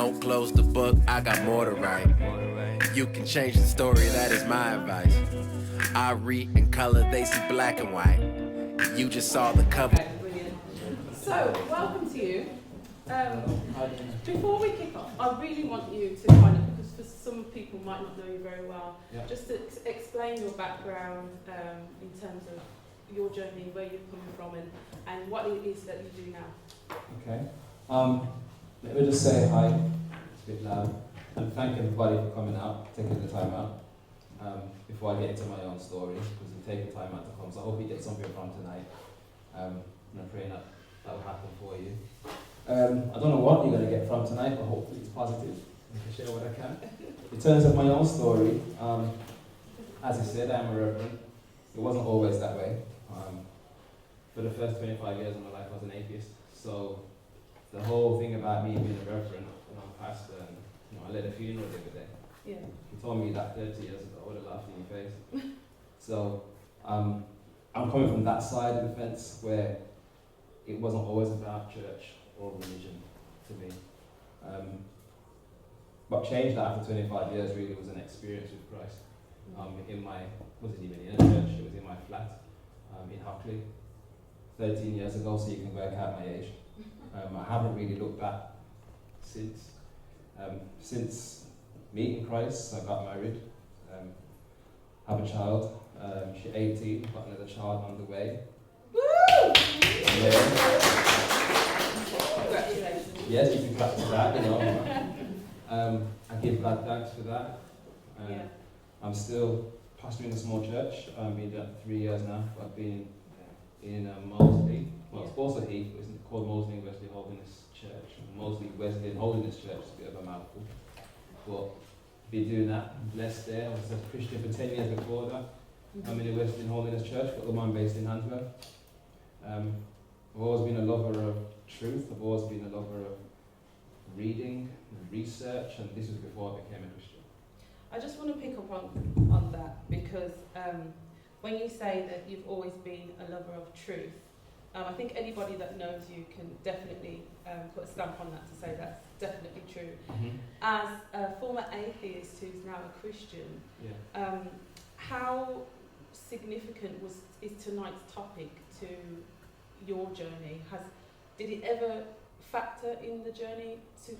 Don't close the book, I got more to write. You can change the story, that is my advice. I read in color, they see black and white. You just saw the cover. Okay, brilliant. So, welcome to you. Before we kick off, I really want you to kind of, because for some people might not know you very well, just to explain your background in terms of your journey, where you're coming from, and what it is that you do now. Okay. Let me just say hi. It's a bit loud. And thank everybody for coming out, taking the time out. Before I get into my own story, because you've taken time out to come, so I hope you get something from tonight. And I'm praying that will happen for you. I don't know what you're going to get from tonight, but hopefully it's positive. I can share what I can. In terms of my own story, as I said, I'm a reverend. It wasn't always that way. For the first 25 years of my life, I was an atheist. So the whole thing about me being a reverend, and I'm a pastor, and I led a funeral the other day. Yeah. If you told me that 30 years ago, I would have laughed in your face. So I'm coming from that side of the fence where it wasn't always about church or religion to me. What changed that after 25 years really was an experience with Christ. Wasn't even in a church, it was in my flat in Hockley 13 years ago, so you can work out my age. I haven't really looked back since. Since meeting Christ, I got married, have a child. She's 18, got another child on the way. Woo! Yeah. Congratulations. Yes, you can clap to that, I give God thanks for that. I'm still pastoring a small church. I've been doing it for 3 years now. I've been in Moseley. Well, it's also Heath, but it's called Moseley Wesley Holiness Church. Moseley Wesleyan Holiness Church is a bit of a mouthful. But been doing that. I'm blessed there. I was a Christian for 10 years before that. I'm in the Wesleyan Holiness Church, got the one based in Antwerp. I've always been a lover of truth. I've always been a lover of reading and research, and this was before I became a Christian. I just want to pick up on that because when you say that you've always been a lover of truth, I think anybody that knows you can definitely put a stamp on that to say that's definitely true. Mm-hmm. As a former atheist who's now a Christian, how significant is tonight's topic to your journey? Did it ever factor in the journey to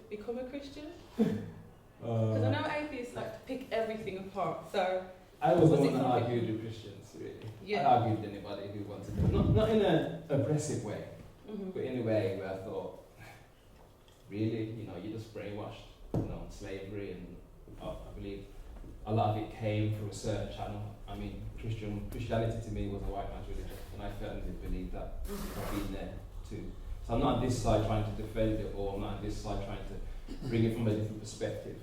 become a Christian? Because I know atheists like to pick everything apart. So I was the one that argued with Christians, really. Yeah. I argued with anybody who wanted to. Not in an aggressive way, but in a way where I thought, really, you're just brainwashed, slavery, and I believe a lot of it came through a certain channel. I mean, Christianity to me was a white man's religion, and I firmly believe that. I've been there too. So I'm not on this side trying to defend it, or I'm not on this side trying to bring it from a different perspective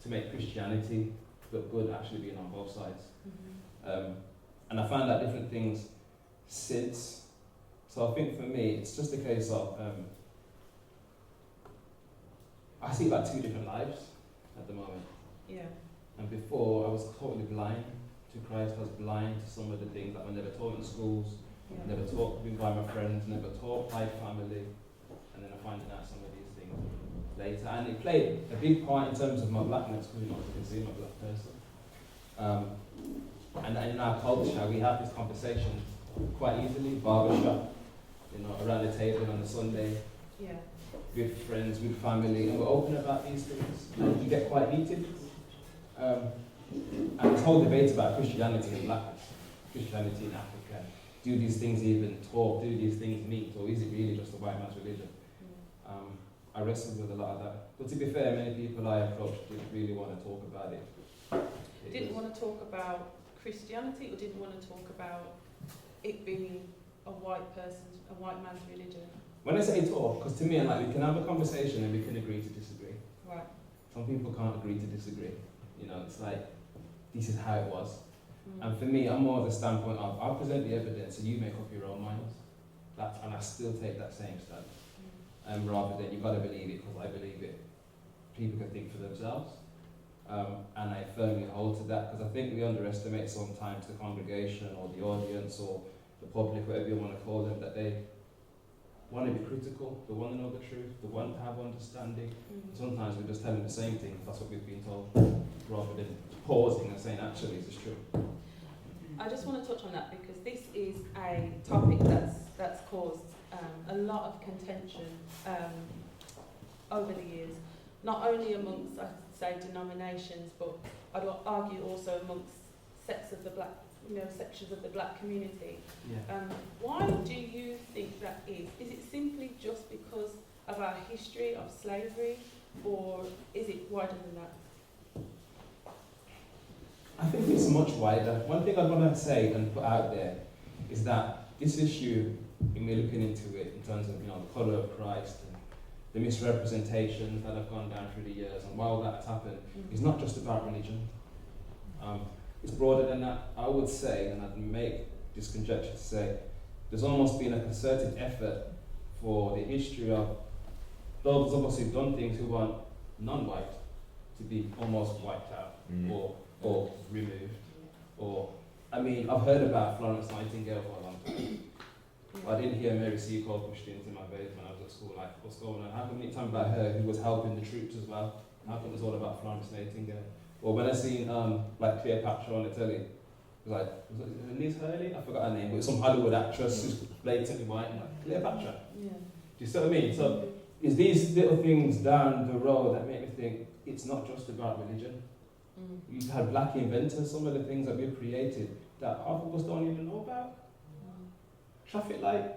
to make Christianity look good, actually being on both sides. And I found out different things since. So I think for me, it's just a case of, I see like two different lives at the moment. Yeah. And before, I was totally blind to Christ. I was blind to some of the things that were never taught in schools, never taught by my friends, never taught by family. And then I finding out some of these things later. And it played a big part in terms of my blackness, because you can see I'm a black person. And in our culture, we have this conversation quite easily, barbershop, around the table on a Sunday, with friends, with family, and we're open about these things. And you get quite heated. And this whole debate about Christianity and blackness, Christianity in Africa, do these things even talk, do these things meet, or is it really just a white man's religion? I wrestled with a lot of that. But to be fair, many people I approached didn't really want to talk about it. Didn't want to talk about Christianity, or didn't want to talk about it being a white man's religion? When I say talk, because to me, I'm like, we can have a conversation and we can agree to disagree. Right. Some people can't agree to disagree. It's like, this is how it was. And for me, I'm more of the standpoint of, I'll present the evidence and you make up your own minds. And I still take that same stance. Rather than, you've got to believe it because I believe it. People can think for themselves. And I firmly hold to that, because I think we underestimate sometimes the congregation or the audience or the public, whatever you want to call them, that want to be critical, they want to know the truth, they want to have understanding. Sometimes we just tell them the same thing, that's what we've been told, rather than pausing and saying, actually, is this true? I just want to touch on that because this is a topic that's caused a lot of contention over the years, not only amongst, I'd say, denominations, but I'd argue also amongst sections of the black community. Yeah. Why do you think that is? Is it simply just because of our history of slavery, or is it wider than that? I think it's much wider. One thing I want to say and put out there is that this issue, in me looking into it in terms of the colour of Christ and the misrepresentations that have gone down through the years and why all that has happened, is not just about religion. It's broader than that. I would say, and I'd make this conjecture to say, there's almost been a concerted effort for the history of those of us who've done things who are non-white to be almost wiped out or removed. I've heard about Florence Nightingale for a long time. I didn't hear Mary Seacole pushed into my face when I was at school, like, what's going on? How come you tell me about her who was helping the troops as well? How come it's all about Florence Nightingale? Or when I seen like Cleopatra on the telly, it was like, was it Liz Hurley? I forgot her name, but it was some Hollywood actress who's blatantly white, and like, Cleopatra. Yeah. Do you see what I mean? So it's these little things down the road that make me think it's not just about religion. You've had black inventors, some of the things that we've created that half of us don't even know about. Traffic light.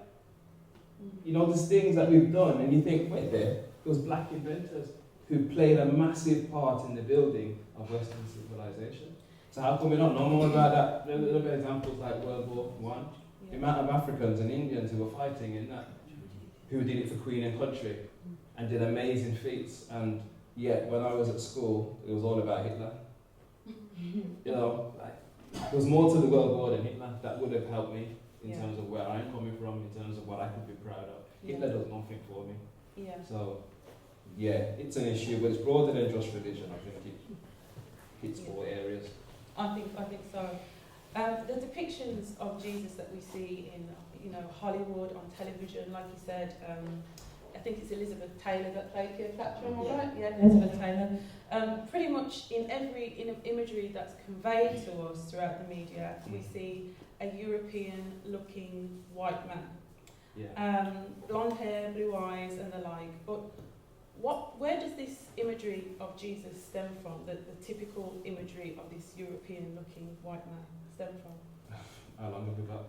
There's things that we've done and you think, wait there, those black inventors who played a massive part in the building of Western civilization. So how come we don't know more about that? There are little examples like World War I. The amount of Africans and Indians who were fighting in that, who did it for Queen and country and did amazing feats, and yet when I was at school, it was all about Hitler. There was more to the World War than Hitler. That would have helped me in terms of where I'm coming from, in terms of what I could be proud of. Hitler does nothing for me. Yeah. So, it's an issue, but it's broader than just religion. I think it hits all areas. I think so. The depictions of Jesus that we see in Hollywood, on television, like you said, I think it's Elizabeth Taylor that played Cleopatra, am I right? Yeah, Elizabeth Taylor. Pretty much in every imagery that's conveyed to us throughout the media, we see a European-looking white man. Yeah. Blonde hair, blue eyes, and the like. But where does this imagery of Jesus stem from? The typical imagery of this European-looking white man stem from? How long have we got?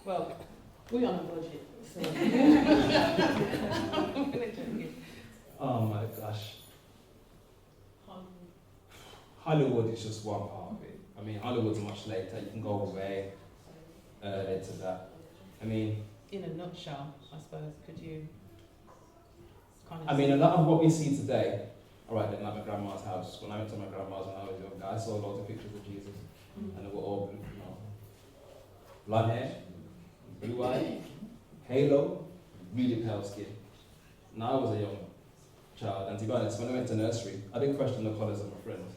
Well, we're on a budget. So. Oh my gosh. Hollywood is just one part of it. I mean, Hollywood's much later. You can go way into that. I mean, in a nutshell, I suppose, could you kind of... I mean, a lot of what we see today, alright, then at my grandma's house, when I went to my grandma's when I was younger, I saw lots of pictures of Jesus, and they were all blonde hair, blue eye, halo, really pale skin. Now I was a young child, and to be honest, when I went to nursery, I didn't question the colours of my friends.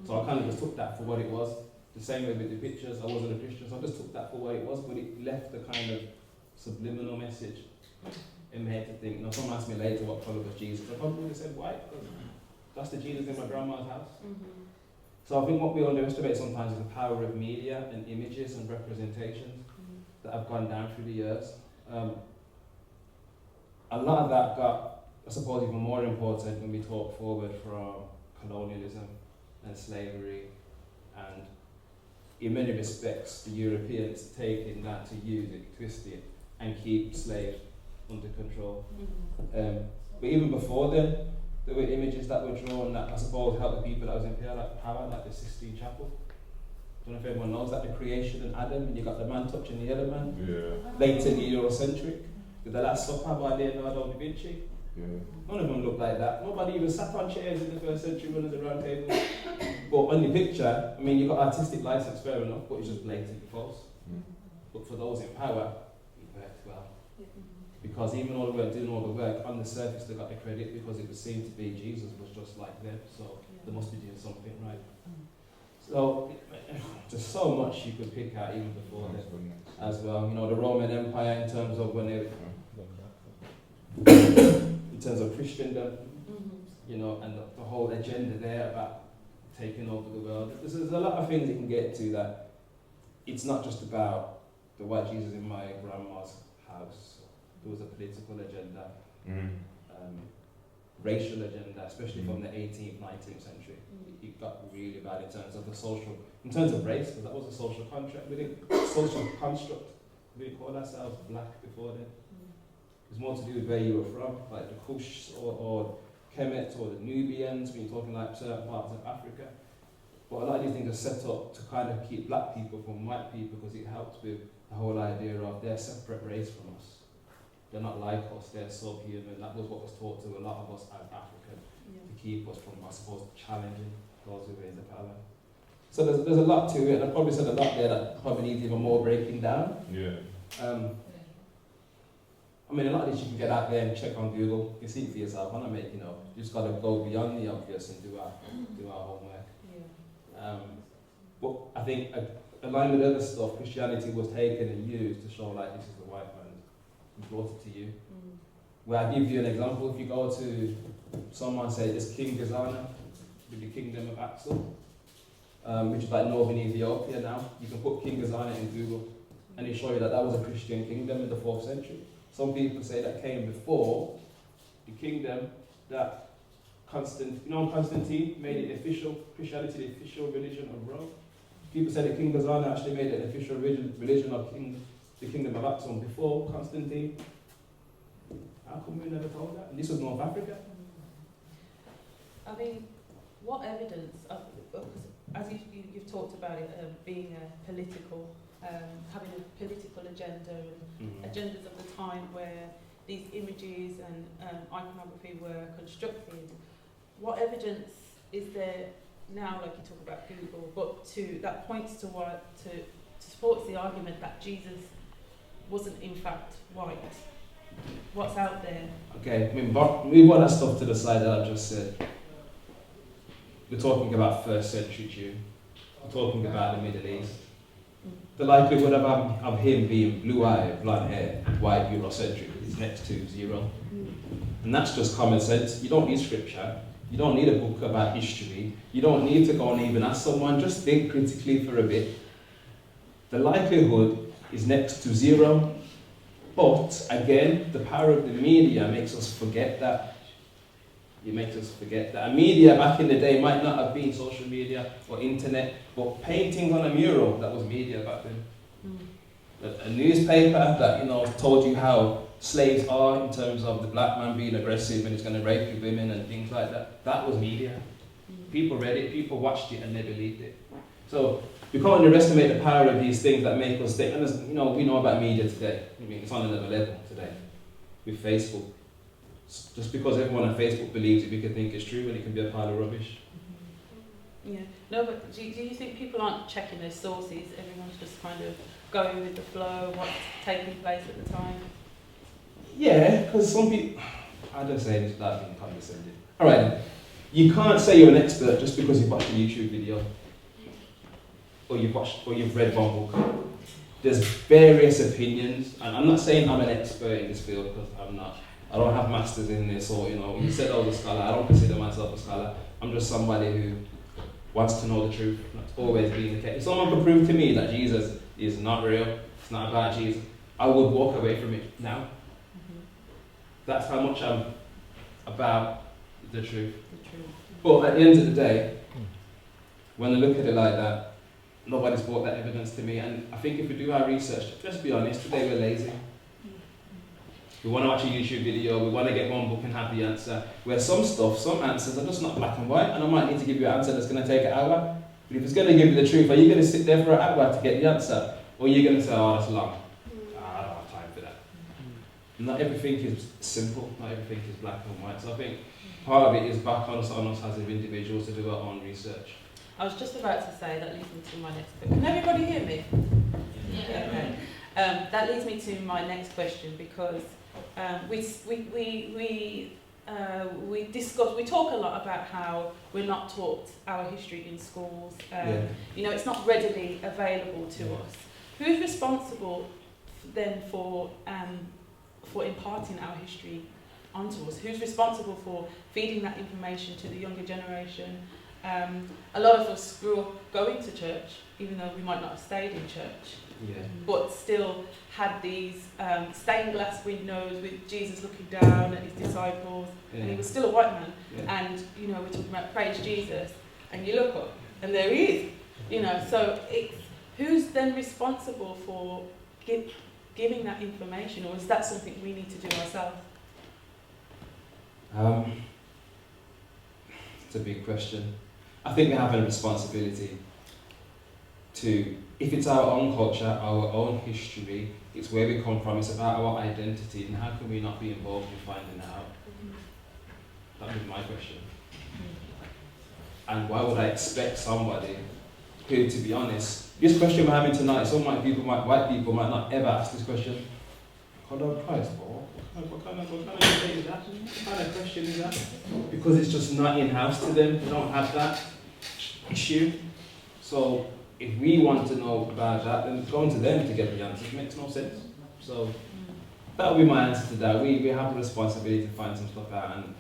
So I kind of just took that for what it was. The same way with the pictures, I wasn't a Christian, so I just took that for what it was, but it left a kind of subliminal message in my head to think. Someone asked me later what colour was Jesus. I probably would have said white, because that's the Jesus in my grandma's house. So I think what we underestimate sometimes is the power of media and images and representations that have gone down through the years. A lot of that got, I suppose, even more important when we talk forward from colonialism and slavery, and in many respects the Europeans taking that to use it, twist it, and keep slaves under control. But even before then, there were images that were drawn that I suppose helped the people that was in power, like the Sistine Chapel. I don't know if everyone knows that, the creation and Adam, and you got the man touching the other man. Blatantly Eurocentric. With the Last Supper by Leonardo da Vinci. None of them looked like that. Nobody even sat on chairs in the first century when there was a round table. But on the picture, I mean, you've got artistic license, fair enough, but it's just blatantly false. But for those in power, it worked well. Because even though they weren't doing all the work, on the surface they got the credit because it was seen to be Jesus was just like them, so they must be doing something right. So there's so much you could pick out even before then as well. You know, the Roman Empire in terms of when they, in terms of Christendom, you know, and the whole agenda there about taking over the world. There's a lot of things you can get to that it's not just about the white Jesus in my grandma's house. There was a political agenda, racial agenda, especially from the 18th, 19th century. It got really bad in terms of the social, in terms of race, because that was a social contract. We didn't, social construct. We didn't call ourselves black before then. It was more to do with where you were from, like the Kush or Kemet or the Nubians, when you're talking like certain parts of Africa. But a lot of these things are set up to kind of keep black people from white people because it helps with the whole idea of they're a separate race from us. They're not like us, they're subhuman. That was what was taught to a lot of us as African, to keep us from, I suppose, challenging those who were in the power. So there's a lot to it, and I probably said a lot there that probably needs even more breaking down. I mean, a lot of this you can get out there and check on Google. You can see it for yourself. I'm not making up. You just got to go beyond the obvious and do our homework. But I think along with other stuff, Christianity was taken and used to show like this is the white man who brought it to you. Where I give you an example, if you go to someone say this King Gazana with the kingdom of Axel, which is like northern Ethiopia now, you can put King Gazana in Google and it'll show you that that was a Christian kingdom in the 4th century. Some people say that came before the kingdom that Constantine made it official, Christianity the official religion of Rome. People say that King Gazana actually made it an official religion of the kingdom of Axum before Constantine. How come we never told that? And this was North Africa. I mean, what evidence, as you've talked about it, being a political, having a political agenda and agendas of the time where these images and iconography were constructed, what evidence is there now, like you talk about Google, but that points to supports the argument that Jesus wasn't in fact white? What's out there? Okay, I mean, move all that stuff to the side that I just said. We're talking about 1st century Jew. We're talking about the Middle East. The likelihood of him being blue-eyed, blonde hair, white, Eurocentric is next to 0. And that's just common sense. You don't need scripture. You don't need a book about history. You don't need to go and even ask someone. Just think critically for a bit. The likelihood is next to 0. But again, the power of the media makes us forget that. It makes us forget that. And media back in the day might not have been social media or internet, but paintings on a mural, that was media back then. A newspaper that told you how slaves are in terms of the black man being aggressive and he's going to rape your women and things like that. That was media. People read it, people watched it, and they believed it. So we can't underestimate the power of these things that make us think. And as, we know about media today. I mean, it's on another level today with Facebook. Just because everyone on Facebook believes it, we can think it's true, and it can be a pile of rubbish. Yeah. No, but do you think people aren't checking their sources? Everyone's just kind of going with the flow, what's taking place at the time? Yeah, because some people... I don't say this without being condescending. Alright, you can't say you're an expert just because you've watched a YouTube video. Or you've read one book. There's various opinions, and I'm not saying I'm an expert in this field, because I'm not. I don't have masters in this, or you said I was a scholar. I don't consider myself a scholar. I'm just somebody who wants to know the truth. That's always been the case. If someone could prove to me that Jesus is not real, it's not about Jesus, I would walk away from it now. That's how much I'm about the truth. But at the end of the day, when I look at it like that, nobody's brought that evidence to me. And I think if we do our research, let's be honest, today we're lazy. We want to watch a YouTube video, we want to get one book and have the answer. Where some answers are just not black and white, and I might need to give you an answer that's going to take an hour. But if it's going to give you the truth, are you going to sit there for an hour to get the answer? Or are you going to say, oh, that's long. I don't have time for that. Not everything is simple, not everything is black and white. So I think part of it is back on us as individuals to do our own research. I was just about to say, that leads me to my next question. Can everybody hear me? Yeah. Okay. That leads me to my next question, because we we talk a lot about how we're not taught our history in schools. You know, it's not readily available to us. Who's responsible then for imparting our history onto us? Who's responsible for feeding that information to the younger generation? A lot of us grew up going to church, even though we might not have stayed in church, but still had these stained glass windows with Jesus looking down at his disciples, and he was still a white man. And you know, we're talking about praise Jesus, and you look up, and there he is. You know, so it's who's then responsible for giving that information, or is that something we need to do ourselves? It's a big question. I think we have a responsibility to, if it's our own culture, our own history, it's where we come from, it's about our identity, and how can we not be involved in finding that out? That would be my question. And why would I expect somebody who, to be honest, this question we're having tonight, some white people might not ever ask this question. What kind of price, what kind of debate is that? What kind of question is that? Because it's just not in-house to them, they don't have that issue. So if we want to know about that, then going to them to get the answers makes no sense. So that would be my answer to that. We have the responsibility to find some stuff out, and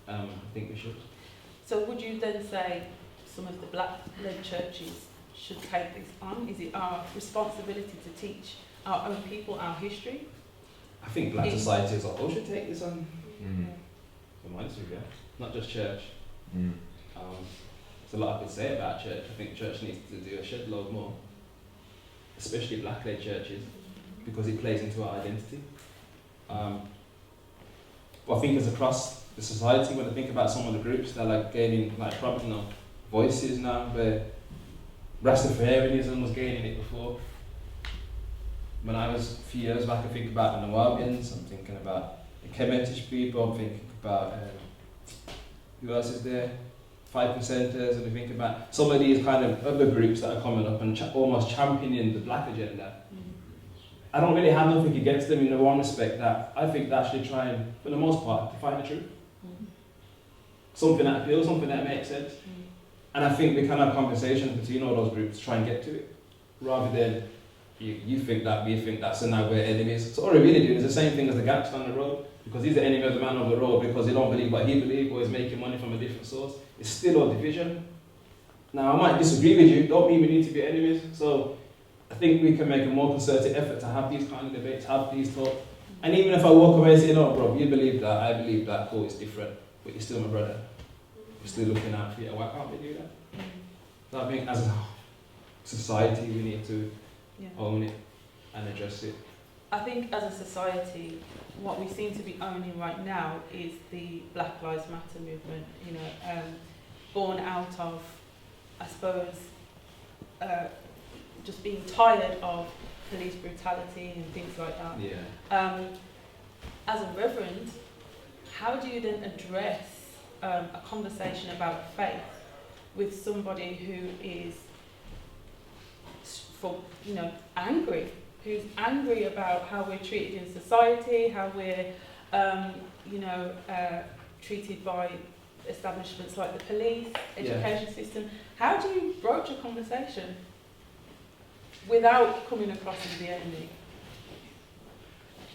I think we should. So would you then say some of the black-led churches should take this on? Is it our responsibility to teach our own people our history? I think black society as a whole should take this on. For my view, not just church. There's a lot I could say about church. I think church needs to do a shed load more, especially black-led churches, because it plays into our identity. But I think as across the society, when I think about some of the groups that are like gaining like voices now, where Rastafarianism was gaining it before. When I was a few years back, I think about the Nawabians, I'm thinking about the Kemetish people, I'm thinking about who else is there? 5%ers, and I think about some of these kind of other groups that are coming up and almost championing the black agenda. I don't really have nothing against them in the one respect that I think they're actually trying, for the most part, to find the truth. Something that appeals, something that makes sense. And I think we can have conversations between all those groups to try and get to it, rather than you think that, we think that, so now we're enemies. So all we're really doing is the same thing as the gangster on the road, because he's the enemy of the man on the road because he don't believe what he believes or he's making money from a different source. It's still a division. Now I might disagree with you, don't mean we need to be enemies. So I think we can make a more concerted effort to have these kind of debates, have these talks. And even if I walk away and say, no bro, you believe that, I believe that, cool, it's different, but you're still my brother. You're still looking out for you, why can't we do that? So I think as a society we need to own it and address it. I think as a society, what we seem to be owning right now is the Black Lives Matter movement, you know, born out of, I suppose, just being tired of police brutality and things like that. As a reverend, how do you then address a conversation about faith with somebody who is, angry, who's angry about how we're treated in society, how we're, treated by establishments like the police, education system? How do you broach a conversation without coming across as the enemy?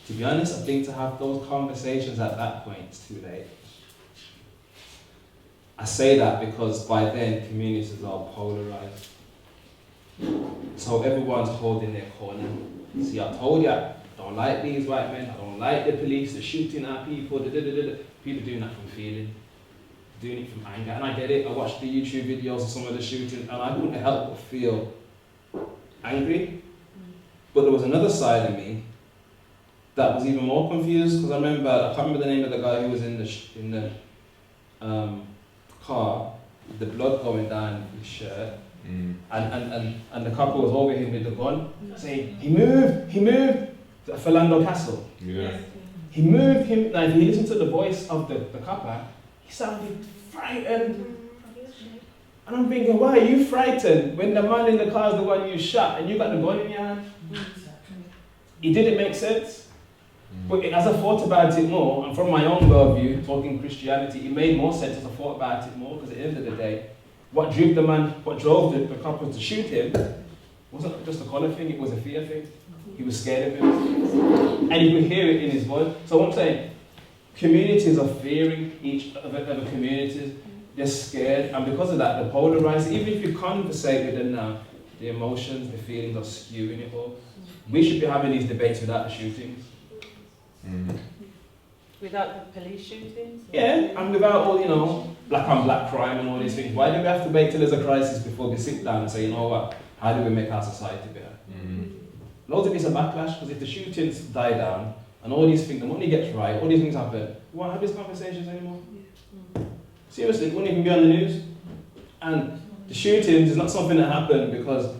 To be honest, I think to have those conversations at that point, it's too late. I say that because by then communities are polarized. So everyone's holding their corner. See, I told you, I don't like these white men, I don't like the police, they're shooting at people, People doing that from feeling, doing it from anger. And I get it, I watched the YouTube videos of some of the shooting and I couldn't help but feel angry. But there was another side of me that was even more confused, because I can't remember the name of the guy who was in the car, with the blood going down his shirt. And the couple was over him with the gun, saying, he moved, Philando Castle. He moved him. Now if you listen to the voice of the copper, he sounded frightened. And I'm thinking, why are you frightened when the man in the car is the one you shot and you got the gun in your hand? It didn't make sense. But as I thought about it more, and from my own worldview, talking Christianity, it made more sense as I thought about it more, because at the end of the day, what drove the couple to shoot him wasn't just a colour thing, it was a fear thing. He was scared of him. And you could hear it in his voice. So what I'm saying, communities are fearing each other communities. They're scared, and because of that, they're polarised. Even if you conversate with them now, the emotions, the feelings are skewing it all. We should be having these debates without the shootings. Without the police shootings? Yeah, and without all, you know, black on black crime and all these things. Why do we have to wait till there's a crisis before we sit down and say, you know what, how do we make our society better? Loads of it's a backlash, because if the shootings die down, and all these things, the money gets right, all these things happen, we won't have these conversations anymore. Seriously, it wouldn't even be on the news. And the shootings is not something that happened because,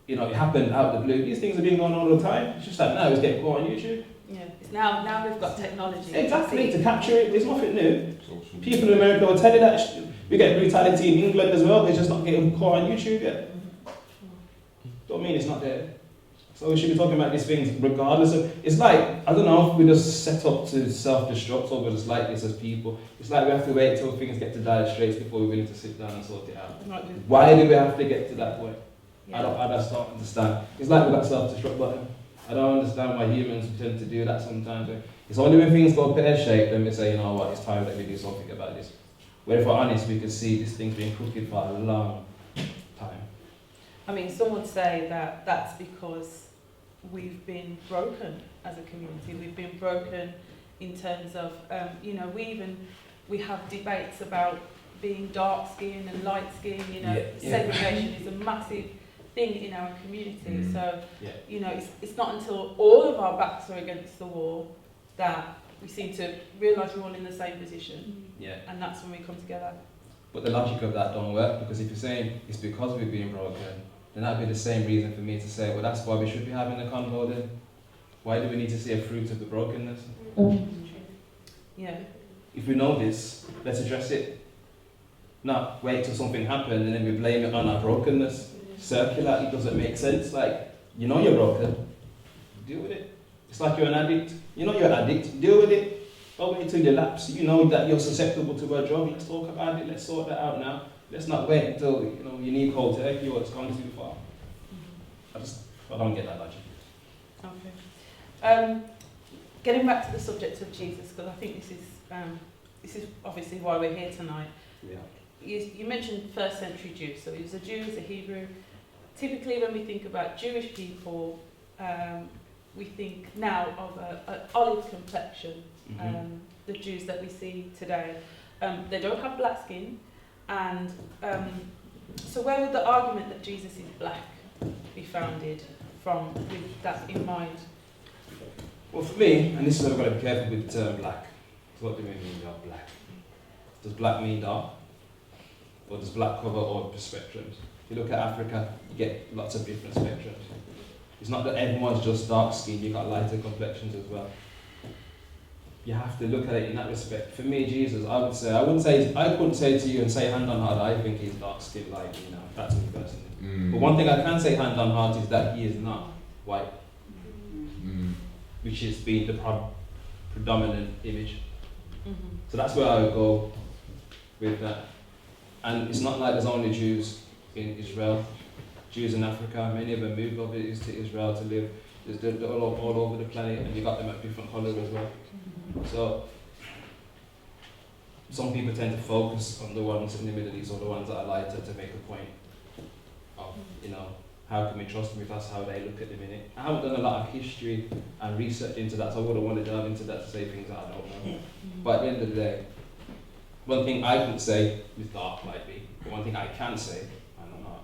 you know, it happened out of the blue. These things have been going on all the time. It's just that now it's getting caught on YouTube. Yeah, it's now we've got technology. Exactly, to capture it. There's nothing new. People in America will tell you that. We get brutality in England as well. They're just not getting caught on YouTube yet. Don't mean it's not there. So we should be talking about these things regardless of... It's like, I don't know if we just set up to self-destruct or we're just like this as people. It's like we have to wait till things get to dire straits before we're willing to sit down and sort it out. Why do we have to get to that point? Yeah. I just don't understand. It's like we've got self-destruct button. I don't understand why humans tend to do that sometimes. It's only when things go pear-shaped then we say, you know what, it's time that we do something about this. Where if we're honest, we can see this thing's been crooked for a long time. I mean, some would say that that's because we've been broken as a community. We've been broken in terms of, you know, we have debates about being dark skinned and light skinned. You know, segregation is a massive thing in our community. So, you know, it's not until all of our backs are against the wall that we seem to realise we're all in the same position. And that's when we come together. But the logic of that don't work, because if you're saying it's because we've been broken, then that'd be the same reason for me to say, well, that's why we should be having a convo then. Why do we need to see a fruit of the brokenness? Yeah. If we know this, let's address it. Not wait till something happens and then we blame it on our brokenness. Circular, it doesn't make sense. Like, you know you're broken, deal with it. It's like you're an addict. You know you're an addict, deal with it. Don't wait till you lapse. You know that you're susceptible to a drug, let's talk about it, let's sort that out now. Let's not wait until, you know, you need cold turkey or it's gone too far. I don't get that logic. Okay. Getting back to the subject of Jesus, because I think this is obviously why we're here tonight. Yeah. You mentioned first century Jew, so he was a Jew, he's a Hebrew. Typically when we think about Jewish people, we think now of an olive complexion, the Jews that we see today. They don't have black skin, and so where would the argument that Jesus is black be founded from, with that in mind? Well, for me, and this is where I've got to be careful with the term black. What do we mean by black? Does black mean dark? Or does black cover all spectrums? If you look at Africa, you get lots of different spectrums. It's not that everyone's just dark skinned, you've got lighter complexions as well. You have to look at it in that respect. For me, Jesus, I couldn't say to you and say hand on heart, I think he's dark skinned like you know, that's me personally. But one thing I can say hand on heart is that he is not white, which has been the predominant image. So that's where I would go with that. And it's not like there's only Jews in Israel, Jews in Africa. Many of them moved over to Israel to live. They're all over the planet, and you got them at different colours as well. So some people tend to focus on the ones in the Middle East or the ones that are lighter to make a point of, you know, how can we trust them if that's how they look at the minute. I haven't done a lot of history and research into that, so I wouldn't want to delve into that to say things that I don't know. But at the end of the day, one thing I can say is dark might be, but one thing I can say, I don't know,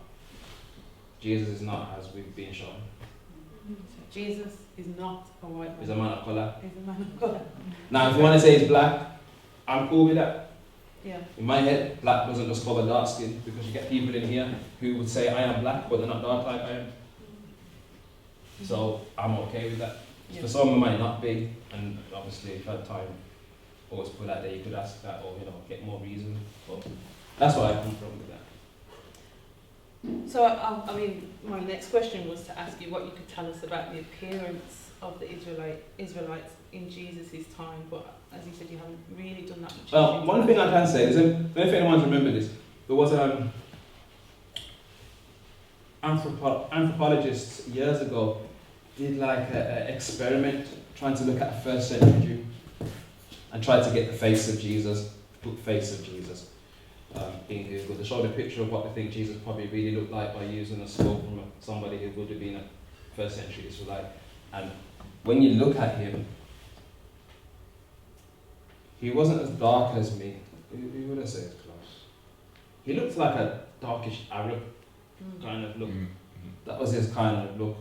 Jesus is not as we've been shown. Jesus is not a white man. He's a man of colour. He's a man of colour. Now, if you want to say he's black, I'm cool with that. Yeah. In my head, black doesn't just cover dark skin, because you get people in here who would say I am black, but they're not dark like I am. So I'm okay with that. Yeah. For some, it might not be, and obviously, if you had time, always put that there, you could ask that, or you know, get more reason. But that's where I come from with that. So, I mean, my next question was to ask you what you could tell us about the appearance of the Israelites in Jesus' time, but as you said, you haven't really done that much. Well, one thing I can say is, I don't know if anyone's remembered this, there was anthropologists years ago did like an experiment trying to look at a first century Jew and tried to get the face of Jesus, put face of Jesus in Google. They showed a picture of what they think Jesus probably really looked like by using a skull from somebody who would have been a first century Israelite. And when you look at him, he wasn't as dark as me. Who would I say is close? He looked like a darkish Arab kind of look. That was his kind of look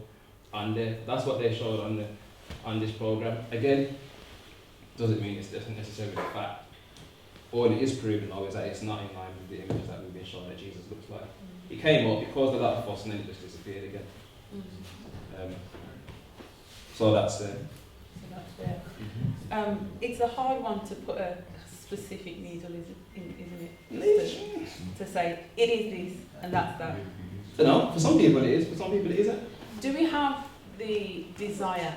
on there. That's what they showed on this program. Again, doesn't mean it's necessarily a fact. All it is proving though is that it's not in line with the images that we've been shown that Jesus looks like. It came up, it caused a lot of fuss, and then it just disappeared again. So that's it. It's a hard one to put a specific needle, isn't it? To say it is this and that's that. No, for some people it is, for some people it isn't. Do we have the desire,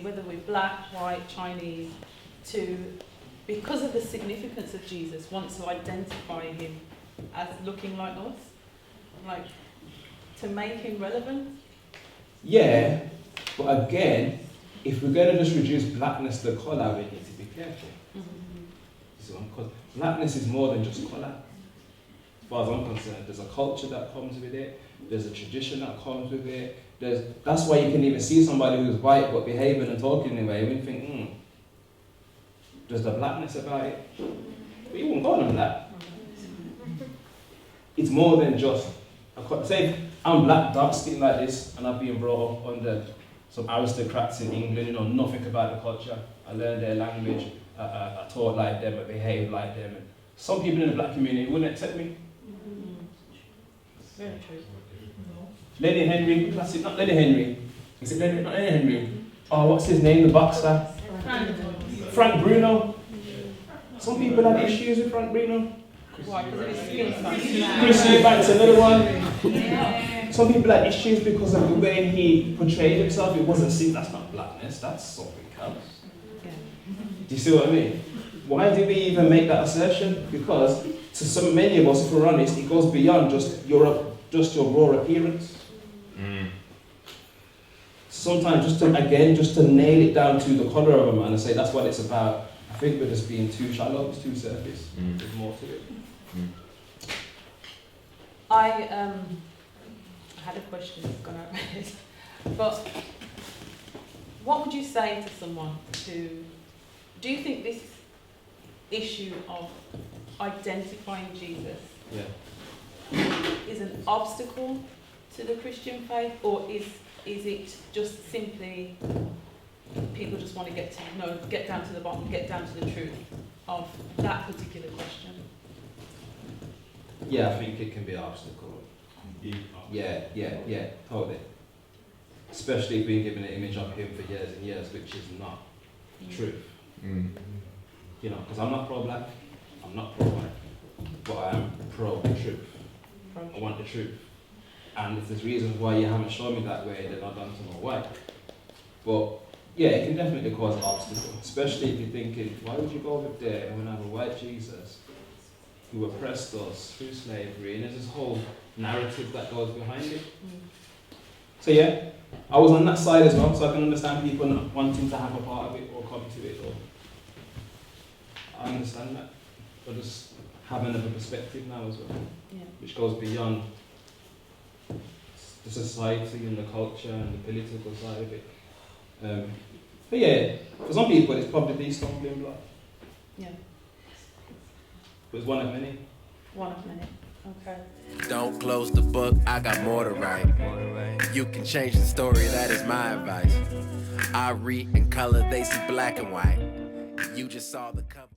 whether we're black, white, Chinese, because of the significance of Jesus, want to identify him as looking like us? Like, to make him relevant? Yeah, but again, if we're going to just reduce blackness to colour, we need to be careful. Because blackness is more than just colour. As far as I'm concerned, there's a culture that comes with it, there's a tradition that comes with it. That's why you can even see somebody who's white but behaving and talking in a way, and you think, there's the blackness about it. But you won't go on that. It's more than just, say I'm black, dark skin like this, and I've been brought up under some aristocrats in England, nothing about the culture. I learned their language, I taught like them, I behaved like them. And some people in the black community wouldn't accept me. Very true. Lenny Henry, that's it, not Lenny Henry. Is it Lenny, not Lenny Henry? Oh, what's his name, the boxer? Frank Bruno. Some people have issues with Frank Bruno. Why? Because of his skin size. Chris Eubank's another one. Some people had issues because of the way he portrayed himself. It wasn't seen. That's not blackness, that's something else. Do you see what I mean? Why do we even make that assertion? Because to so many of us, if we're honest, it goes beyond just your raw appearance. Sometimes just to nail it down to the colour of a man and say that's what it's about, I think we're just being too shallow, it's too surface. There's more to it. I had a question that's gone out my head, but what would you say to someone do you think this issue of identifying Jesus is an obstacle to the Christian faith, or is it just simply people just want to get down to the bottom, get down to the truth of that particular question? Yeah, I think it can be an obstacle. Yeah, totally. Especially if we've been given an image of him for years and years, which is not truth. Because I'm not pro-black, I'm not pro-white, but I am pro-truth. I want the truth. And if there's reasons why you haven't shown me that way, then I've done to my white. But yeah, it can definitely cause an obstacle, especially if you're thinking, why would you go over there and have a white Jesus who oppressed us through slavery, and there's this whole narrative that goes behind it. So yeah, I was on that side as well, so I can understand people not wanting to have a part of it or come to it. Or I understand that, but just have another perspective now as well, which goes beyond the society and the culture and the political side of it. But yeah, for some people it's probably the stumbling block. Yeah. But it's one of many. One of many. Okay. Don't close the book, I got more to write. You can change the story, that is my advice. I read in color, they see black and white. You just saw the cover.